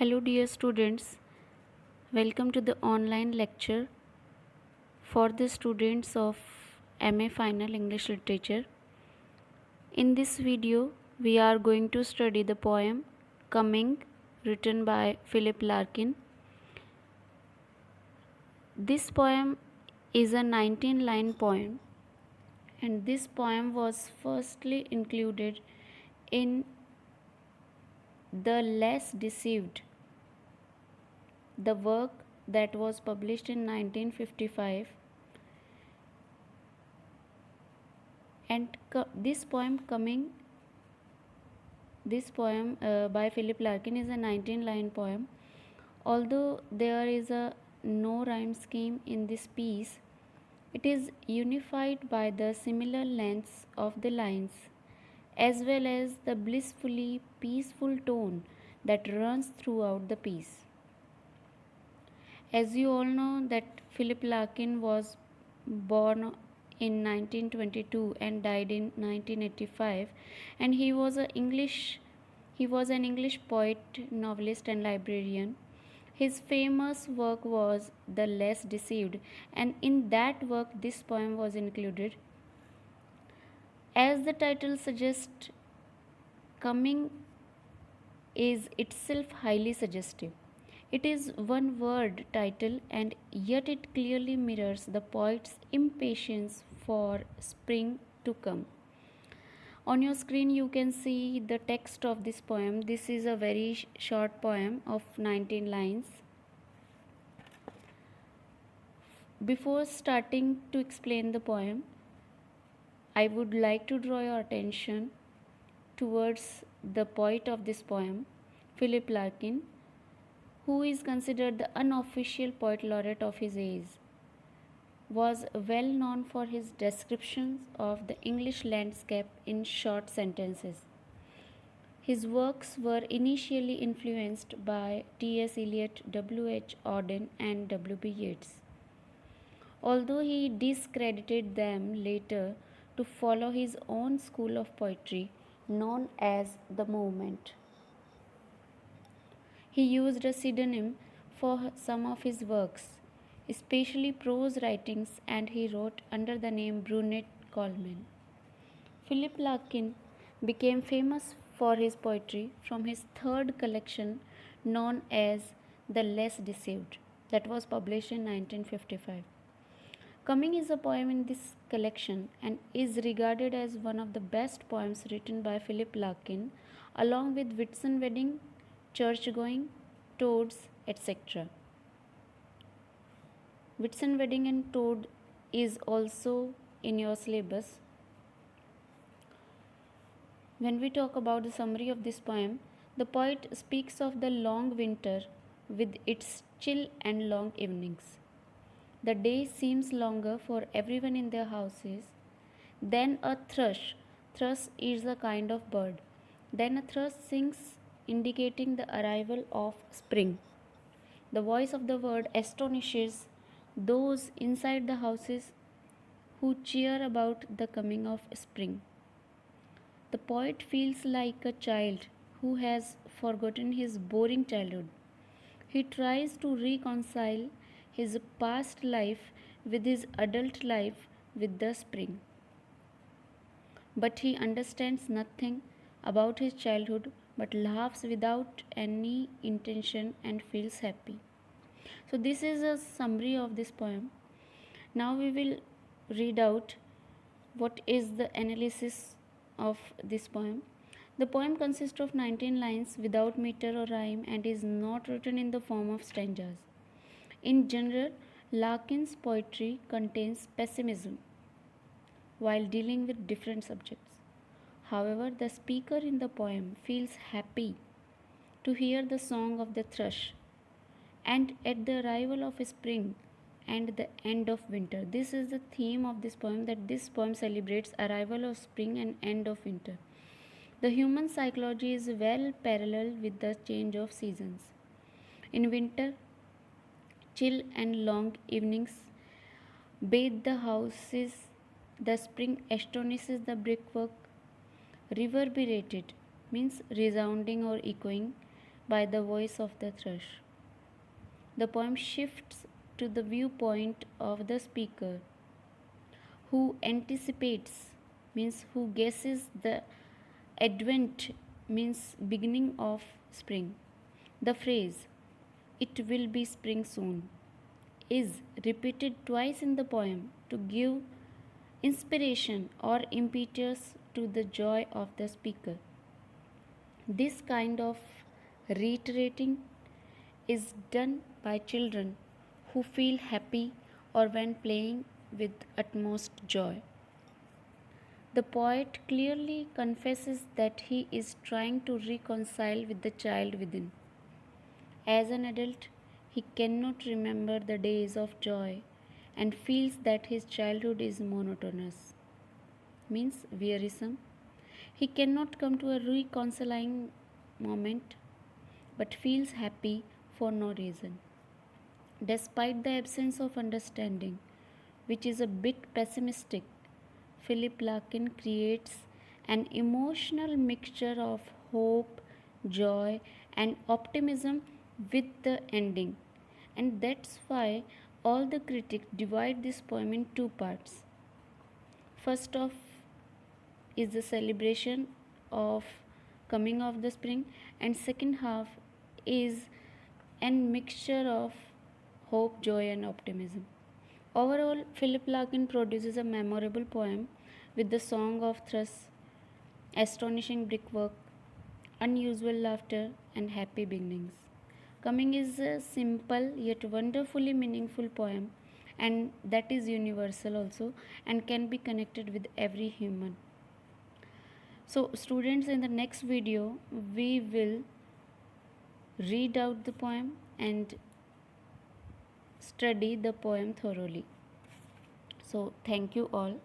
Hello, dear students. Welcome to the online lecture for the students of MA Final English Literature. In this video, we are going to study the poem Coming, written by Philip Larkin. This poem is a 19-line poem, and this poem was firstly included in The Less Deceived, the work that was published in 1955. And this poem by Philip Larkin is a 19-line poem. Although there is a no rhyme scheme in this piece, it is unified by the similar lengths of the lines as well as the blissfully peaceful tone that runs throughout the piece. As you all know that Philip Larkin was born in 1922 and died in 1985, and he was an English poet, novelist and librarian. His famous work was The Less Deceived, and in that work this poem was included. As the title suggests, Coming is itself highly suggestive. It is one word title, and yet it clearly mirrors the poet's impatience for spring to come. On your screen, you can see the text of this poem. This is a very short poem of 19 lines. Before starting to explain the poem, I would like to draw your attention towards the poet of this poem, Philip Larkin, who is considered the unofficial poet laureate of his age, was well known for his descriptions of the English landscape in short sentences. His works were initially influenced by T.S. Eliot, W.H. Auden, and W.B. Yeats, although he discredited them later to follow his own school of poetry known as the Movement. He used a pseudonym for some of his works, especially prose writings, and he wrote under the name Brunette Coleman. Philip Larkin became famous for his poetry from his third collection known as The Less Deceived, that was published in 1955. Coming is a poem in this collection and is regarded as one of the best poems written by Philip Larkin, along with Whitsun Wedding, Church Going, Toads, etc. Whitsun Wedding and Toad is also in your syllabus. When we talk about the summary of this poem, the poet speaks of the long winter with its chill and long evenings. The day seems longer for everyone in their houses. Then a thrush, thrush is a kind of bird. Then a thrush sings, indicating the arrival of spring. The voice of the bird astonishes those inside the houses who cheer about the coming of spring. The poet feels like a child who has forgotten his boring childhood. He tries to reconcile his past life with his adult life with the spring. But he understands nothing about his childhood but laughs without any intention and feels happy. So, this is a summary of this poem. Now, we will read out what is the analysis of this poem. The poem consists of 19 lines without meter or rhyme and is not written in the form of stanzas. In general, Larkin's poetry contains pessimism while dealing with different subjects. However, the speaker in the poem feels happy to hear the song of the thrush and at the arrival of spring and the end of winter. This is the theme of this poem, that this poem celebrates arrival of spring and end of winter. The human psychology is well parallel with the change of seasons. In winter, chill and long evenings bathe the houses. The spring astonishes the brickwork. Reverberated means resounding or echoing by the voice of the thrush. The poem shifts to the viewpoint of the speaker, who anticipates, means who guesses the advent, means beginning of spring. The phrase, "It will be spring soon," is repeated twice in the poem to give inspiration or impetus to the joy of the speaker. This kind of reiterating is done by children who feel happy or when playing with utmost joy. The poet clearly confesses that he is trying to reconcile with the child within. As an adult, he cannot remember the days of joy and feels that his childhood is monotonous, means wearisome. He cannot come to a reconciling moment but feels happy for no reason. Despite the absence of understanding, which is a bit pessimistic, Philip Larkin creates an emotional mixture of hope, joy, and optimism with the ending. And that's why all the critics divide this poem in two parts. First off is the celebration of coming of the spring, and second half is a mixture of hope, joy, and optimism. Overall, Philip Larkin produces a memorable poem with the song of thrush, astonishing brickwork, unusual laughter, and happy beginnings. Coming is a simple yet wonderfully meaningful poem, and that is universal also and can be connected with every human. So, students, in the next video, we will read out the poem and study the poem thoroughly. So, thank you all.